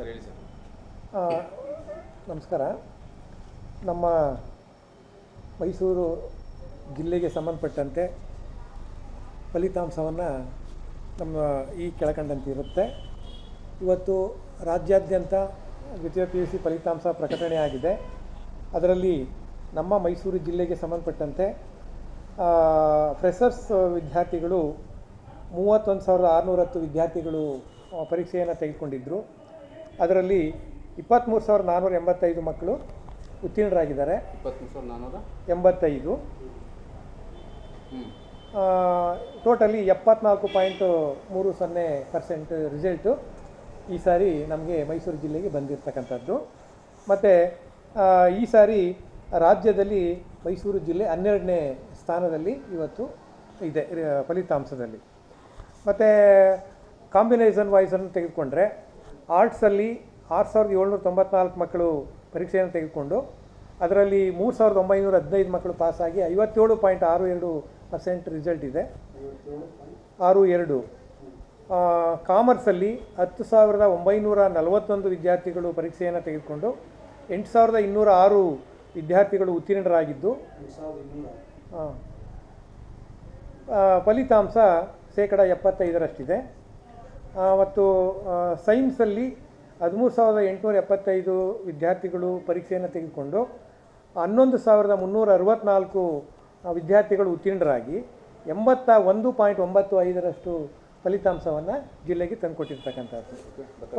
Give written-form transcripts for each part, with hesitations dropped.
Sir ಹೇಳಿ sir. ನಮಸ್ಕಾರ. ನಮ್ಮ ಮೈಸೂರು ಜಿಲ್ಲೆಗೆ ಸಂಬಂಧಪಟ್ಟಂತೆ ಫಲಿತಾಂಶವನ್ನು ನಮ್ಮ ಈ ಕೆಳಕಂಡಂತೆ ಇರುತ್ತೆ. ಇವತ್ತು ರಾಜ್ಯಾದ್ಯಂತ ದ್ವಿತೀಯ PUC ಫಲಿತಾಂಶ ಪ್ರಕಟಣೆ ಆಗಿದೆ. ಅದರಲ್ಲಿ ನಮ್ಮ ಮೈಸೂರು ಜಿಲ್ಲೆಗೆ ಸಂಬಂಧಪಟ್ಟಂತೆ ಫ್ರೆಷರ್ಸ್ ವಿದ್ಯಾರ್ಥಿಗಳು 31,610 ವಿದ್ಯಾರ್ಥಿಗಳು ಪರೀಕ್ಷೆಯನ್ನು ತೆಗೆದುಕೊಂಡಿದ್ದರು. ಅದರಲ್ಲಿ 23,485 ಮಕ್ಕಳು ಉತ್ತೀರ್ಣರಾಗಿದ್ದಾರೆ. 23,485 ಟೋಟಲಿ 74.30% ರಿಸಲ್ಟು ಈ ಸಾರಿ ನಮಗೆ ಮೈಸೂರು ಜಿಲ್ಲೆಗೆ ಬಂದಿರತಕ್ಕಂಥದ್ದು. ಮತ್ತು ಈ ಸಾರಿ ರಾಜ್ಯದಲ್ಲಿ ಮೈಸೂರು ಜಿಲ್ಲೆ 12ನೇ ಸ್ಥಾನದಲ್ಲಿ ಇವತ್ತು ಇದೆ ಫಲಿತಾಂಶದಲ್ಲಿ. ಮತ್ತು ಕಾಂಬಿನೇಷನ್ ವಾಯ್ಸನ್ನು ತೆಗೆದುಕೊಂಡ್ರೆ ಆರ್ಟ್ಸಲ್ಲಿ 6,794 ಮಕ್ಕಳು ಪರೀಕ್ಷೆಯನ್ನು ತೆಗೆದುಕೊಂಡು ಅದರಲ್ಲಿ 3,915 ಮಕ್ಕಳು ಪಾಸಾಗಿ 57.62% ರಿಸಲ್ಟ್ ಇದೆ. 62. ಕಾಮರ್ಸಲ್ಲಿ 10,941 ವಿದ್ಯಾರ್ಥಿಗಳು ಪರೀಕ್ಷೆಯನ್ನು ತೆಗೆದುಕೊಂಡು 8,206 ವಿದ್ಯಾರ್ಥಿಗಳು ಉತ್ತೀರ್ಣರಾಗಿದ್ದು ಫಲಿತಾಂಶ 75% ಮತ್ತು ಸೈನ್ಸಲ್ಲಿ 13,875 ವಿದ್ಯಾರ್ಥಿಗಳು ಪರೀಕ್ಷೆಯನ್ನು ತೆಗೆದುಕೊಂಡು 11,364 ವಿದ್ಯಾರ್ಥಿಗಳು ಉತ್ತೀರ್ಣರಾಗಿ 81.95% ಫಲಿತಾಂಶವನ್ನು ಜಿಲ್ಲೆಗೆ ತಂದುಕೊಟ್ಟಿರ್ತಕ್ಕಂಥದ್ದು.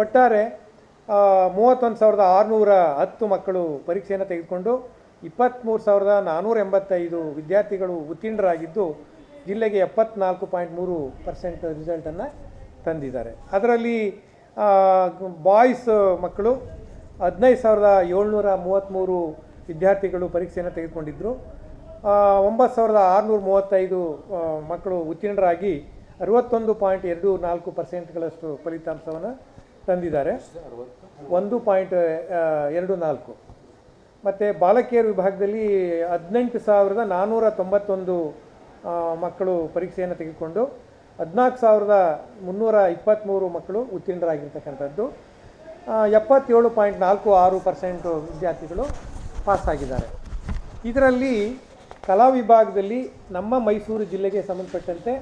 ಒಟ್ಟಾರೆ 31,610 ಮಕ್ಕಳು ಪರೀಕ್ಷೆಯನ್ನು ತೆಗೆದುಕೊಂಡು 23,485 ವಿದ್ಯಾರ್ಥಿಗಳು ಉತ್ತೀರ್ಣರಾಗಿದ್ದು ಜಿಲ್ಲೆಗೆ 74.3% ರಿಸಲ್ಟನ್ನು ತಂದಿದ್ದಾರೆ. ಅದರಲ್ಲಿ ಬಾಯ್ಸ್ ಮಕ್ಕಳು 15,733 ವಿದ್ಯಾರ್ಥಿಗಳು ಪರೀಕ್ಷೆಯನ್ನು ತೆಗೆದುಕೊಂಡಿದ್ದರು. 9,635 ಮಕ್ಕಳು ಉತ್ತೀರ್ಣರಾಗಿ 61.24%ಗಳಷ್ಟು ಫಲಿತಾಂಶವನ್ನು ತಂದಿದ್ದಾರೆ. 1.24. ಮತ್ತು ಬಾಲಕಿಯರ ವಿಭಾಗದಲ್ಲಿ 18,491 ಮಕ್ಕಳು ಪರೀಕ್ಷೆಯನ್ನು ತೆಗೆದುಕೊಂಡು 14,323 ಮಕ್ಕಳು ಉತ್ತೀರ್ಣರಾಗಿರ್ತಕ್ಕಂಥದ್ದು. 77.46% ವಿದ್ಯಾರ್ಥಿಗಳು ಪಾಸಾಗಿದ್ದಾರೆ. ಇದರಲ್ಲಿ ಕಲಾ ವಿಭಾಗದಲ್ಲಿ ನಮ್ಮ ಮೈಸೂರು ಜಿಲ್ಲೆಗೆ ಸಂಬಂಧಪಟ್ಟಂತೆ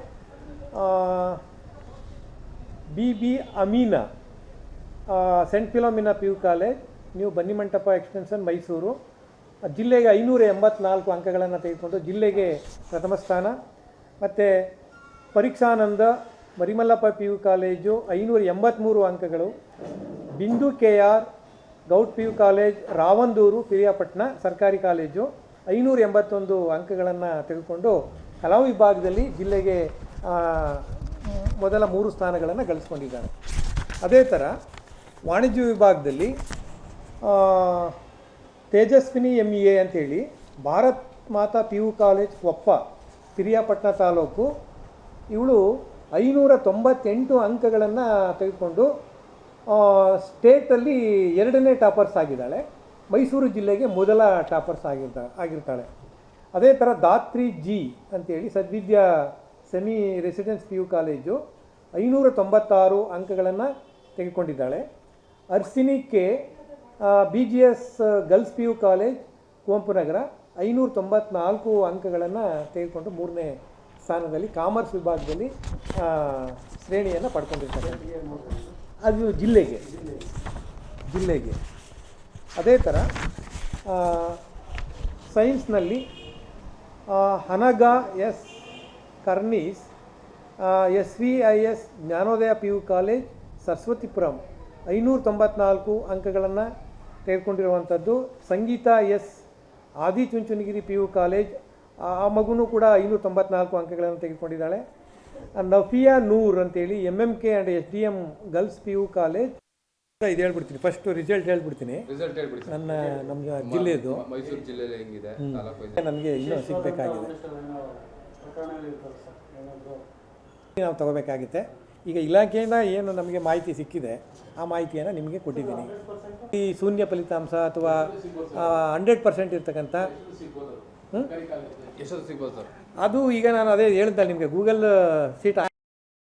BB Amina saint Philomena PU college, new Bannimantap extension, Mysuru ಜಿಲ್ಲೆಗೆ 584 ಅಂಕಗಳನ್ನು ತೆಗೆದುಕೊಂಡು ಜಿಲ್ಲೆಗೆ ಪ್ರಥಮ ಸ್ಥಾನ. ಮತ್ತು ಪರೀಕ್ಷಾನಂದ ಮರಿಮಲ್ಲಪ್ಪ PU ಕಾಲೇಜು 583 ಅಂಕಗಳು. ಬಿಂದು KR ಗೌಟ್ PU ಕಾಲೇಜ್, ರಾವಂದೂರು, ಪಿರಿಯಾಪಟ್ಟಣ ಸರ್ಕಾರಿ ಕಾಲೇಜು 581 ಅಂಕಗಳನ್ನು ತೆಗೆದುಕೊಂಡು ಕಲಾ ವಿಭಾಗದಲ್ಲಿ ಜಿಲ್ಲೆಗೆ ಮೊದಲ 3 ಸ್ಥಾನಗಳನ್ನು ಗಳಿಸ್ಕೊಂಡಿದ್ದಾರೆ. ಅದೇ ಥರ ವಾಣಿಜ್ಯ ವಿಭಾಗದಲ್ಲಿ ತೇಜಸ್ವಿನಿ MEA ಅಂಥೇಳಿ ಭಾರತ್ ಮಾತಾ PU ಕಾಲೇಜ್ ಕೊಪ್ಪ, ಪಿರಿಯಾಪಟ್ಟಣ ತಾಲೂಕು, ಇವಳು 598 ಅಂಕಗಳನ್ನು ತೆಗೆದುಕೊಂಡು ಸ್ಟೇಟಲ್ಲಿ 2ನೇ ಟಾಪರ್ಸ್ ಆಗಿದ್ದಾಳೆ. ಮೈಸೂರು ಜಿಲ್ಲೆಗೆ ಮೊದಲ ಟಾಪರ್ಸ್ ಆಗಿರ್ತಾಳೆ. ಅದೇ ಥರ ಧಾತ್ರಿ G ಅಂಥೇಳಿ Sadvidya semi residence PU college 596 ಅಂಕಗಳನ್ನು ತೆಗೆದುಕೊಂಡಿದ್ದಾಳೆ. Arsini K BGS girls PU college, Kuvempu Nagar 594 ಅಂಕಗಳನ್ನು ತೆಗೆದುಕೊಂಡು 3ನೇ ಸ್ಥಾನದಲ್ಲಿ ಕಾಮರ್ಸ್ ವಿಭಾಗದಲ್ಲಿ ಶ್ರೇಣಿಯನ್ನು ಪಡ್ಕೊಂಡಿರ್ತಾರೆ. ಅದು ಜಿಲ್ಲೆಗೆ. ಅದೇ ಥರ ಸೈನ್ಸ್ನಲ್ಲಿ ಹನಗಾ S ಕರ್ನೀಸ್ SVIS ಜ್ಞಾನೋದಯ PU ಕಾಲೇಜ್, ಸರಸ್ವತಿಪುರಂ 594 ಅಂಕಗಳನ್ನು ತೆಗೆದುಕೊಂಡಿರುವಂಥದ್ದು. ಸಂಗೀತ S ಆದಿಚುಂಚನಗಿರಿ PU ಕಾಲೇಜ್, ಆ ಮಗುನೂ ಕೂಡ 594 ಅಂಕಗಳನ್ನು ತೆಗೆದುಕೊಂಡಿದ್ದಾಳೆ. ನಫಿಯಾ ನೂರ್ ಅಂತೇಳಿ MMK and SDM girls PU college. ಇದು ಹೇಳ್ಬಿಡ್ತೀನಿ, ಫಸ್ಟ್ ರಿಸಲ್ಟ್ ಹೇಳ್ಬಿಡ್ತೀನಿ. ನಮ್ಮ ಜಿಲ್ಲೆದು ಮೈಸೂರು ಜಿಲ್ಲೆಯಲ್ಲಿ ಹೆಂಗಿದೆ ನನಗೆ ಇನ್ನೂ ಸಿಗಬೇಕಾಗಿದೆ, ನಾವು ತಗೋಬೇಕಾಗುತ್ತೆ. ಈಗ ಇಲಾಖೆಯಿಂದ ಏನು ನಮಗೆ ಮಾಹಿತಿ ಸಿಕ್ಕಿದೆ ಆ ಮಾಹಿತಿಯನ್ನು ನಿಮಗೆ ಕೊಟ್ಟಿದ್ದೀನಿ. ಈ ಶೂನ್ಯ ಫಲಿತಾಂಶ ಅಥವಾ 100% ಇರ್ತಕ್ಕಂಥ ಎಷ್ಟು ಸಿಗ್ಬೋದು ಸರ್? ಅದು ಈಗ ನಾನು ಅದೇ ಹೇಳಿದ್ದೆ ನಿಮಗೆ, ಗೂಗಲ್ ಸೀಟ್